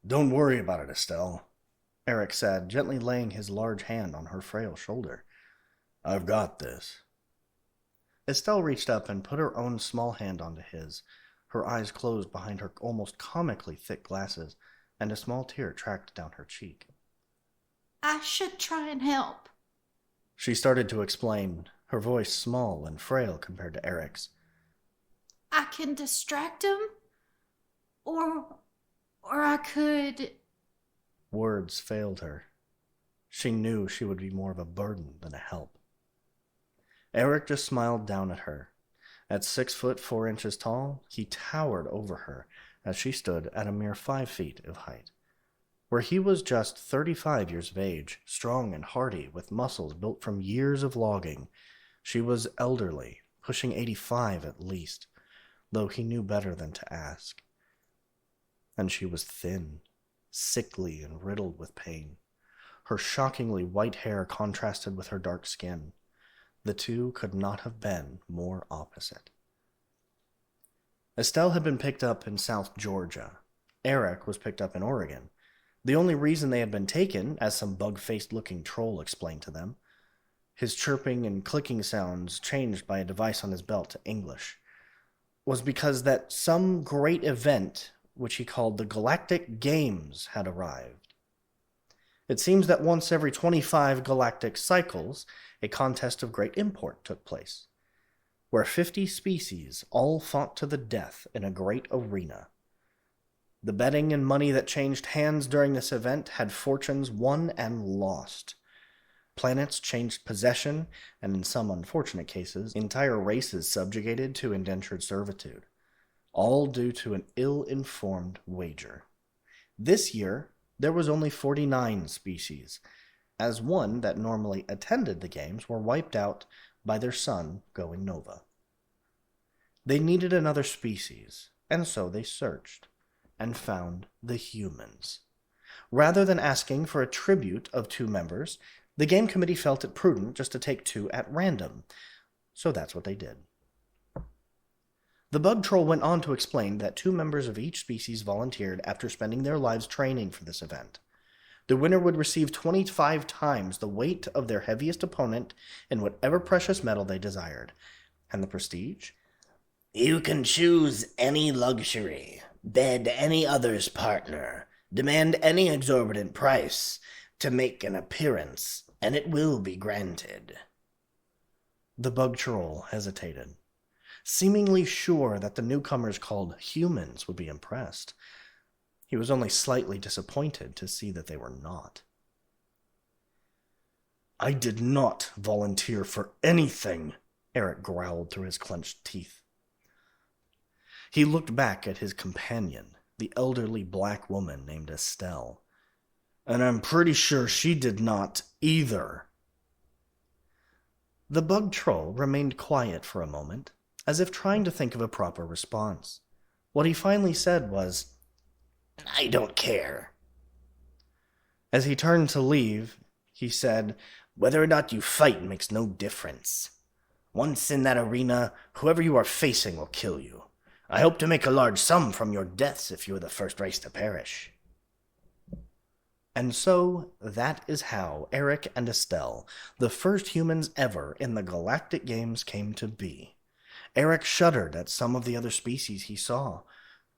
Don't worry about it, Estelle, Eric said, gently laying his large hand on her frail shoulder. I've got this. Estelle reached up and put her own small hand onto his, her eyes closed behind her almost comically thick glasses, and a small tear tracked down her cheek. I should try and help. She started to explain, her voice small and frail compared to Eric's. I can distract him, or I could. Words failed her. She knew she would be more of a burden than a help. Eric just smiled down at her. At 6 foot 4 inches tall, he towered over her as she stood at a mere 5 feet of height. Where he was just 35 years of age, strong and hardy, with muscles built from years of logging, she was elderly, pushing 85 at least, though he knew better than to ask. And she was thin, sickly, and riddled with pain. Her shockingly white hair contrasted with her dark skin. The two could not have been more opposite. Estelle had been picked up in South Georgia. Eric was picked up in Oregon. The only reason they had been taken, as some bug-faced looking troll explained to them, his chirping and clicking sounds changed by a device on his belt to English, was because that some great event, which he called the Galactic Games, had arrived. It seems that once every 25 galactic cycles, a contest of great import took place, where 50 species all fought to the death in a great arena. The betting and money that changed hands during this event had fortunes won and lost. Planets changed possession, and in some unfortunate cases, entire races subjugated to indentured servitude, all due to an ill-informed wager. This year, there was only 49 species, as one that normally attended the games were wiped out by their sun going nova. They needed another species, and so they searched, and found the humans. Rather than asking for a tribute of 2 members, the game committee felt it prudent just to take 2 at random, so that's what they did. The bug troll went on to explain that 2 members of each species volunteered after spending their lives training for this event. The winner would receive 25 times the weight of their heaviest opponent in whatever precious metal they desired. And the prestige? You can choose any luxury, bed any other's partner, demand any exorbitant price to make an appearance, and it will be granted. The bug troll hesitated, seemingly sure that the newcomers called humans would be impressed. He was only slightly disappointed to see that they were not. I did not volunteer for anything, Eric growled through his clenched teeth. He looked back at his companion, the elderly black woman named Estelle. And I'm pretty sure she did not either. The bug troll remained quiet for a moment, as if trying to think of a proper response. What he finally said was, I don't care. As he turned to leave, he said, Whether or not you fight makes no difference. Once in that arena, whoever you are facing will kill you. I hope to make a large sum from your deaths if you are the first race to perish. And so, that is how Eric and Estelle, the first humans ever in the Galactic Games, came to be. Eric shuddered at some of the other species he saw.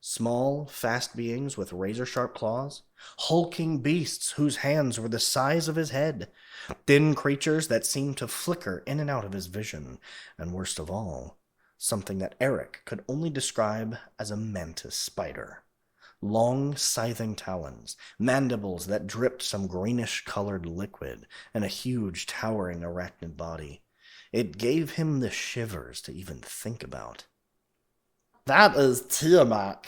Small, fast beings with razor-sharp claws, hulking beasts whose hands were the size of his head, thin creatures that seemed to flicker in and out of his vision, and worst of all, something that Eric could only describe as a mantis spider. Long, scything talons, mandibles that dripped some greenish-colored liquid, and a huge, towering arachnid body. It gave him the shivers to even think about. That is Tiamat,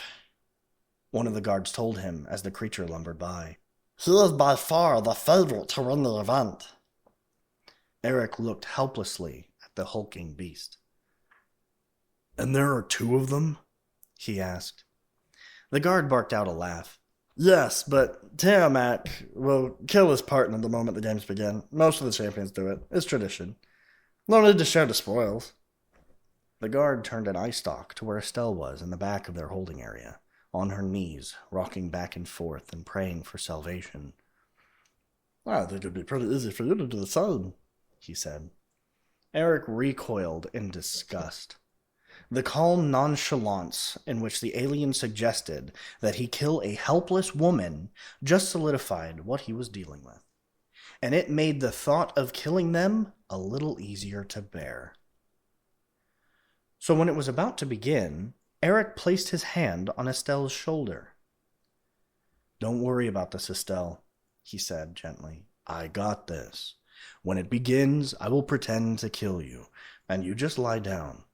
one of the guards told him as the creature lumbered by. He is by far the favorite to win the event. Eric looked helplessly at the hulking beast. And there are 2 of them? He asked. The guard barked out a laugh. Yes, but Tiamat will kill his partner the moment the games begin. Most of the champions do it. It's tradition. No need to share the spoils. The guard turned an eye stalk to where Estelle was in the back of their holding area, on her knees, rocking back and forth and praying for salvation. "I think it'd be pretty easy for you to do the same," he said. Eric recoiled in disgust. The calm nonchalance in which the alien suggested that he kill a helpless woman just solidified what he was dealing with, and it made the thought of killing them a little easier to bear. So when it was about to begin, Eric placed his hand on Estelle's shoulder. "Don't worry about this, Estelle," he said gently. "I got this. When it begins, I will pretend to kill you, and you just lie down.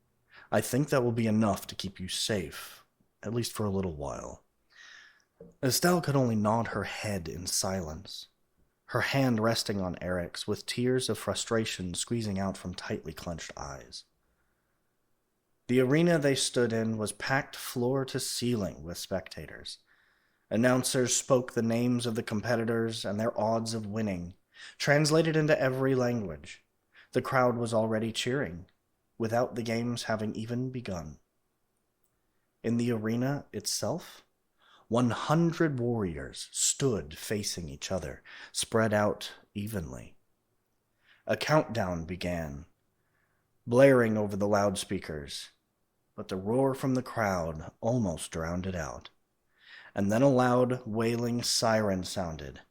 I think that will be enough to keep you safe, at least for a little while." Estelle could only nod her head in silence, her hand resting on Eric's, with tears of frustration squeezing out from tightly clenched eyes. The arena they stood in was packed floor to ceiling with spectators. Announcers spoke the names of the competitors and their odds of winning, translated into every language. The crowd was already cheering, without the games having even begun. In the arena itself, 100 warriors stood facing each other, spread out evenly. A countdown began, blaring over the loudspeakers, but the roar from the crowd almost drowned it out. And then a loud, wailing siren sounded.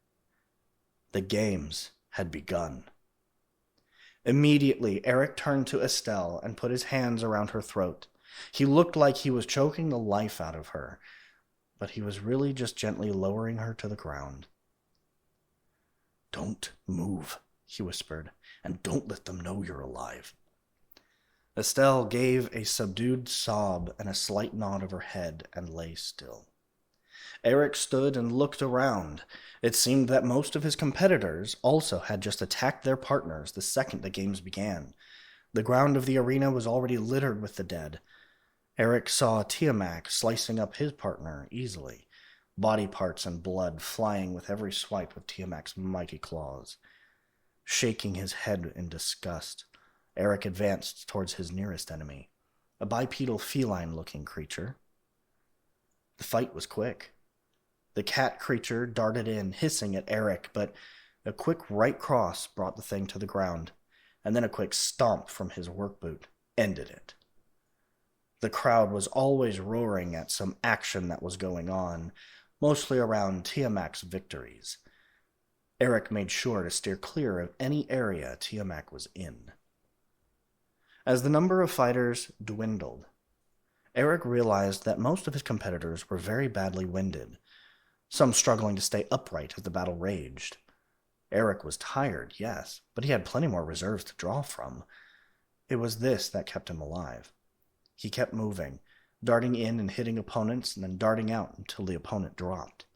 The games had begun. Immediately, Eric turned to Estelle and put his hands around her throat. He looked like he was choking the life out of her, but he was really just gently lowering her to the ground. "Don't move," he whispered, "and don't let them know you're alive." Estelle gave a subdued sob and a slight nod of her head and lay still. Eric stood and looked around. It seemed that most of his competitors also had just attacked their partners the second the games began. The ground of the arena was already littered with the dead. Eric saw Tiamat slicing up his partner easily, body parts and blood flying with every swipe of Tiamat's mighty claws. Shaking his head in disgust, Eric advanced towards his nearest enemy, a bipedal feline-looking creature. The fight was quick. The cat creature darted in, hissing at Eric, but a quick right cross brought the thing to the ground, and then a quick stomp from his work boot ended it. The crowd was always roaring at some action that was going on, mostly around Tiamat's victories. Eric made sure to steer clear of any area Tiamat was in. As the number of fighters dwindled, Eric realized that most of his competitors were very badly winded, some struggling to stay upright as the battle raged. Eric was tired, yes, but he had plenty more reserves to draw from. It was this that kept him alive. He kept moving, darting in and hitting opponents and then darting out until the opponent dropped,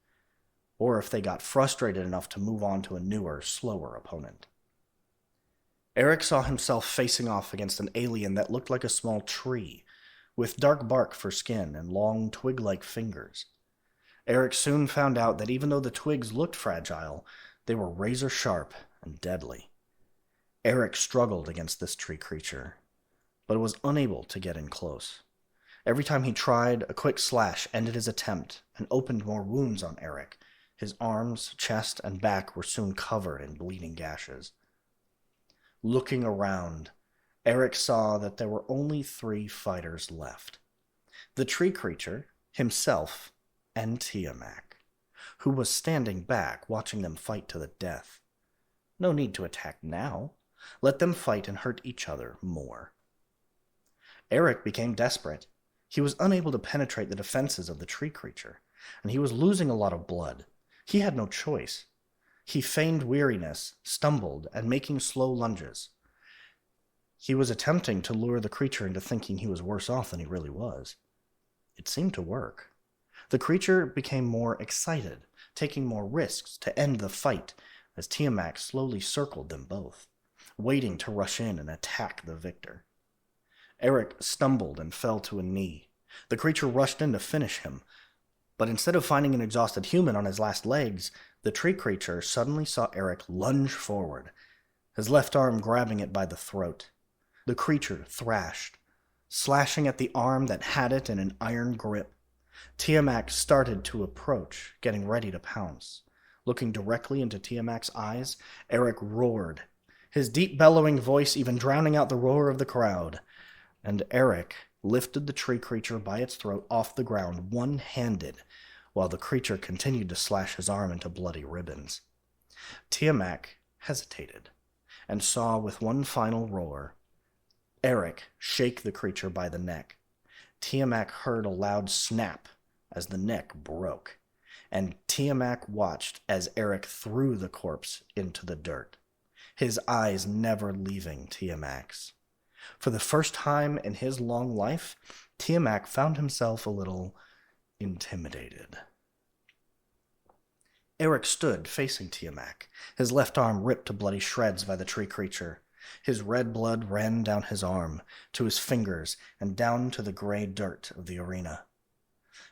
or if they got frustrated enough to move on to a newer, slower opponent. Eric saw himself facing off against an alien that looked like a small tree, with dark bark for skin and long twig-like fingers. Eric soon found out that even though the twigs looked fragile, they were razor-sharp and deadly. Eric struggled against this tree creature, but was unable to get in close. Every time he tried, a quick slash ended his attempt and opened more wounds on Eric. His arms, chest, and back were soon covered in bleeding gashes. Looking around, Eric saw that there were only 3 fighters left. The tree creature, himself, and Tiamat, who was standing back watching them fight to the death. No need to attack now. Let them fight and hurt each other more. Eric became desperate. He was unable to penetrate the defenses of the tree creature, and he was losing a lot of blood. He had no choice. He feigned weariness, stumbled, and making slow lunges. He was attempting to lure the creature into thinking he was worse off than he really was. It seemed to work. The creature became more excited, taking more risks to end the fight as Tiamat slowly circled them both, waiting to rush in and attack the victor. Eric stumbled and fell to a knee. The creature rushed in to finish him, but instead of finding an exhausted human on his last legs, the tree creature suddenly saw Eric lunge forward, his left arm grabbing it by the throat. The creature thrashed, slashing at the arm that had it in an iron grip. Tiamat started to approach, getting ready to pounce. Looking directly into Tiamat's eyes, Eric roared, his deep bellowing voice even drowning out the roar of the crowd. And Eric lifted the tree creature by its throat off the ground one-handed, while the creature continued to slash his arm into bloody ribbons. Tiamat hesitated, and saw with one final roar Eric shake the creature by the neck. Tiamat heard a loud snap as the neck broke, and Tiamat watched as Eric threw the corpse into the dirt, his eyes never leaving Tiamat's. For the first time in his long life, Tiamat found himself a little intimidated. Eric stood facing Tiamat, his left arm ripped to bloody shreds by the tree creature. His red blood ran down his arm, to his fingers, and down to the gray dirt of the arena.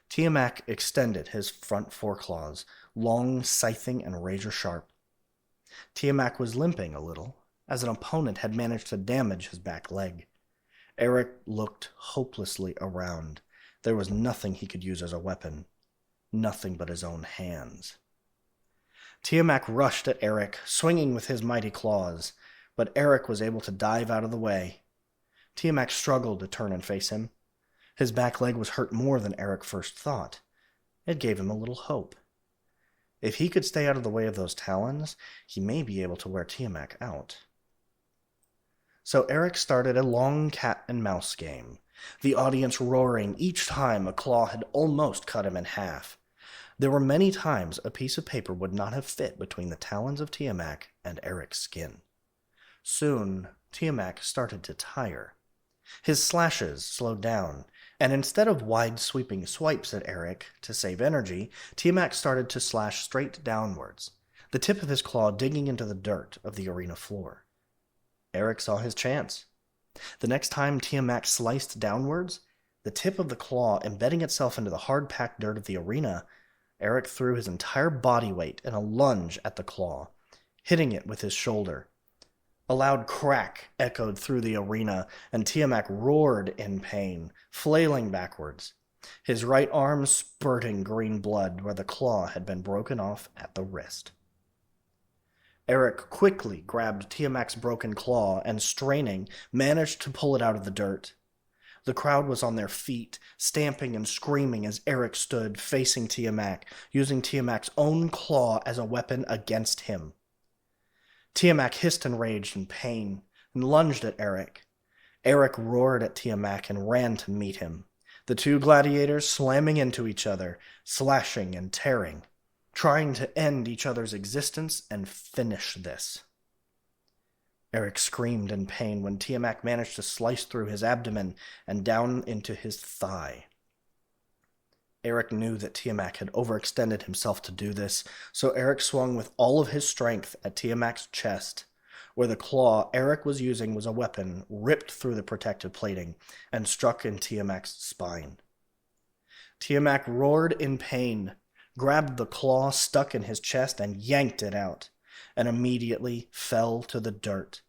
Tiamat extended his front foreclaws, long, scything, and razor-sharp. Tiamat was limping a little, as an opponent had managed to damage his back leg. Eric looked hopelessly around. There was nothing he could use as a weapon. Nothing but his own hands. Tiamat rushed at Eric, swinging with his mighty claws, but Eric was able to dive out of the way. Tiamat struggled to turn and face him. His back leg was hurt more than Eric first thought. It gave him a little hope. If he could stay out of the way of those talons, he may be able to wear Tiamat out. So Eric started a long cat-and-mouse game, the audience roaring each time a claw had almost cut him in half. There were many times a piece of paper would not have fit between the talons of Tiamat and Eric's skin. Soon, Tiamat started to tire. His slashes slowed down, and instead of wide sweeping swipes at Eric to save energy, Tiamat started to slash straight downwards, the tip of his claw digging into the dirt of the arena floor. Eric saw his chance. The next time Tiamat sliced downwards, the tip of the claw embedding itself into the hard-packed dirt of the arena, Eric threw his entire body weight in a lunge at the claw, hitting it with his shoulder. A loud crack echoed through the arena, and Tiamat roared in pain, flailing backwards, his right arm spurting green blood where the claw had been broken off at the wrist. Eric quickly grabbed Tiamat's broken claw and, straining, managed to pull it out of the dirt. The crowd was on their feet, stamping and screaming as Eric stood facing Tiamat, using Tiamat's own claw as a weapon against him. Tiamat hissed and raged in pain and lunged at Eric. Eric roared at Tiamat and ran to meet him, the two gladiators slamming into each other, slashing and tearing, trying to end each other's existence and finish this. Eric screamed in pain when Tiamat managed to slice through his abdomen and down into his thigh. Eric knew that Tiamat had overextended himself to do this, so Eric swung with all of his strength at Tiamat's chest, where the claw Eric was using was a weapon ripped through the protective plating and struck in Tiamat's spine. Tiamat roared in pain, grabbed the claw stuck in his chest and yanked it out, and immediately fell to the dirt,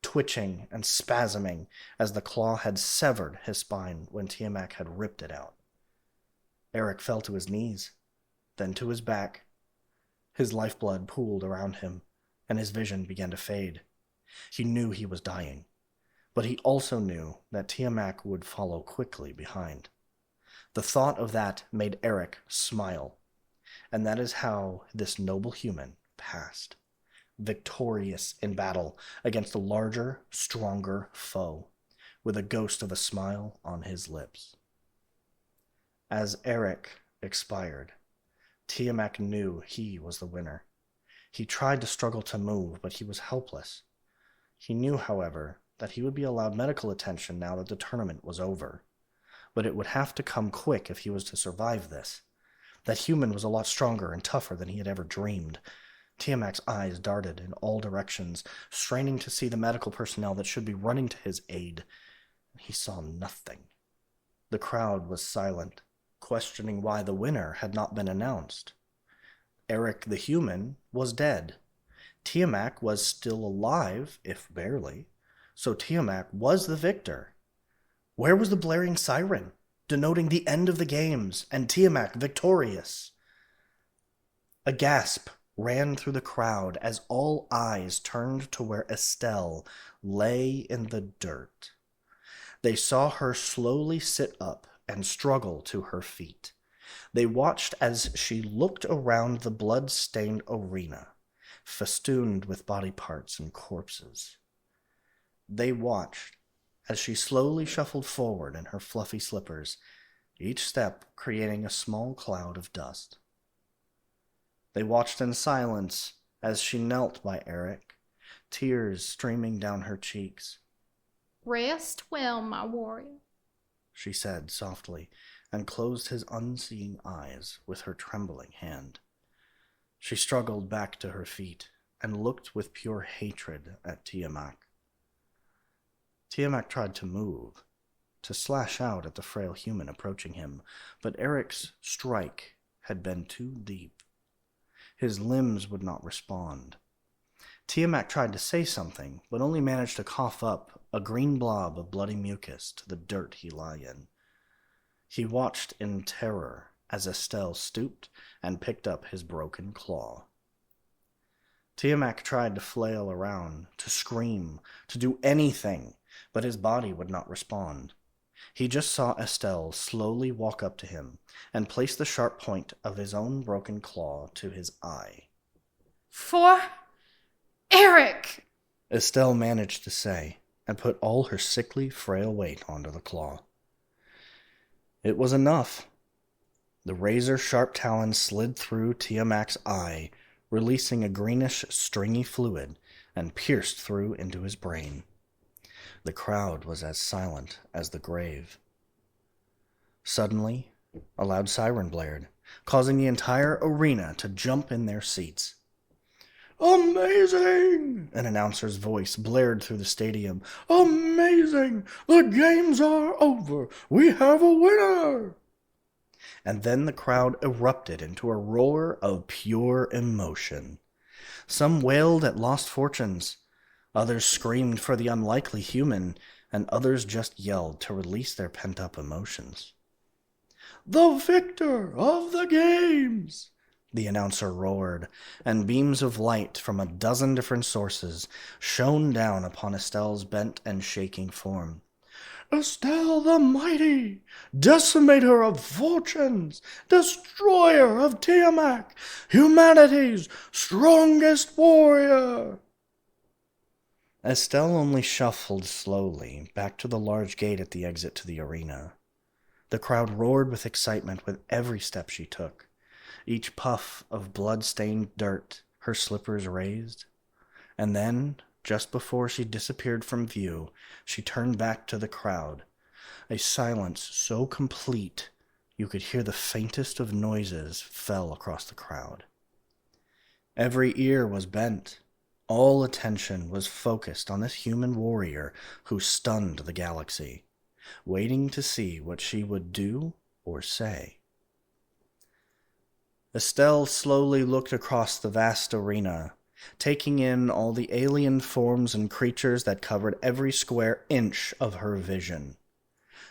twitching and spasming as the claw had severed his spine when Tiamat had ripped it out. Eric fell to his knees, then to his back. His lifeblood pooled around him, and his vision began to fade. He knew he was dying, but he also knew that Tiamat would follow quickly behind. The thought of that made Eric smile, and that is how this noble human passed, victorious in battle against a larger, stronger foe, with a ghost of a smile on his lips. As Eric expired, Tiamat knew he was the winner. He tried to struggle to move, but he was helpless. He knew, however, that he would be allowed medical attention now that the tournament was over. But it would have to come quick if he was to survive this. That human was a lot stronger and tougher than he had ever dreamed. Tiamat's eyes darted in all directions, straining to see the medical personnel that should be running to his aid. He saw nothing. The crowd was silent, questioning why the winner had not been announced. Eric the human was dead. Tiamat was still alive, if barely, so Tiamat was the victor. Where was the blaring siren? denoting the end of the games and Tiamat victorious. A gasp ran through the crowd as all eyes turned to where Estelle lay in the dirt. They saw her slowly sit up and struggle to her feet. They watched as she looked around the blood-stained arena, festooned with body parts and corpses. They watched as she slowly shuffled forward in her fluffy slippers, each step creating a small cloud of dust. They watched in silence as she knelt by Eric, tears streaming down her cheeks. Rest well, my warrior, She said softly, and closed his unseeing eyes with her trembling hand. She struggled back to her feet and looked with pure hatred at Tiamat. Tiamat tried to move, to slash out at the frail human approaching him, but Eric's strike had been too deep. His limbs would not respond. Tiamat tried to say something, but only managed to cough up a green blob of bloody mucus to the dirt he lay in. He watched in terror as Estelle stooped and picked up his broken claw. Tiamat tried to flail around, to scream, to do anything, but his body would not respond. He just saw Estelle slowly walk up to him and place the sharp point of his own broken claw to his eye. For Eric! Estelle managed to say, and put all her sickly, frail weight onto the claw. It was enough. The razor-sharp talons slid through Tiamat's eye, releasing a greenish, stringy fluid, and pierced through into his brain. The crowd was as silent as the grave. Suddenly, a loud siren blared, causing the entire arena to jump in their seats. "Amazing!" An announcer's voice blared through the stadium. "Amazing! The games are over! We have a winner!" And then the crowd erupted into a roar of pure emotion. Some wailed at lost fortunes, others screamed for the unlikely human, and others just yelled to release their pent-up emotions. "The victor of the games!" the announcer roared, and beams of light from a dozen different sources shone down upon Estelle's bent and shaking form. "Estelle the Mighty, decimator of fortunes, destroyer of Tiamat, humanity's strongest warrior!" Estelle only shuffled slowly back to the large gate at the exit to the arena. The crowd roared with excitement with every step she took. Each puff of blood-stained dirt, her slippers raised. And then, just before she disappeared from view, she turned back to the crowd. A silence so complete you could hear the faintest of noises fell across the crowd. Every ear was bent. All attention was focused on this human warrior who stunned the galaxy, waiting to see what she would do or say. Estelle slowly looked across the vast arena, taking in all the alien forms and creatures that covered every square inch of her vision.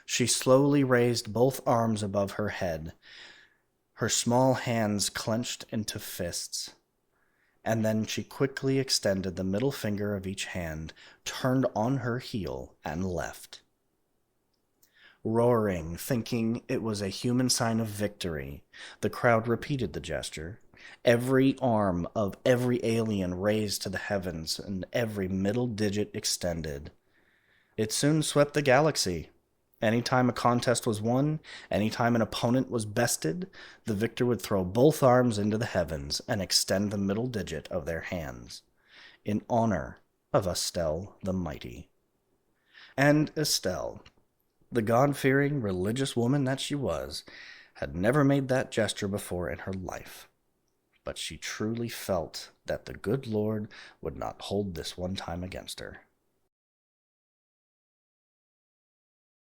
She slowly raised both arms above her head, her small hands clenched into fists, and then she quickly extended the middle finger of each hand, turned on her heel, and left. Roaring, thinking it was a human sign of victory, the crowd repeated the gesture. Every arm of every alien raised to the heavens and every middle digit extended. It soon swept the galaxy. Anytime a contest was won, anytime an opponent was bested, the victor would throw both arms into the heavens and extend the middle digit of their hands, in honor of Estelle the Mighty. And Estelle, the God-fearing, religious woman that she was, had never made that gesture before in her life. But she truly felt that the good Lord would not hold this one time against her.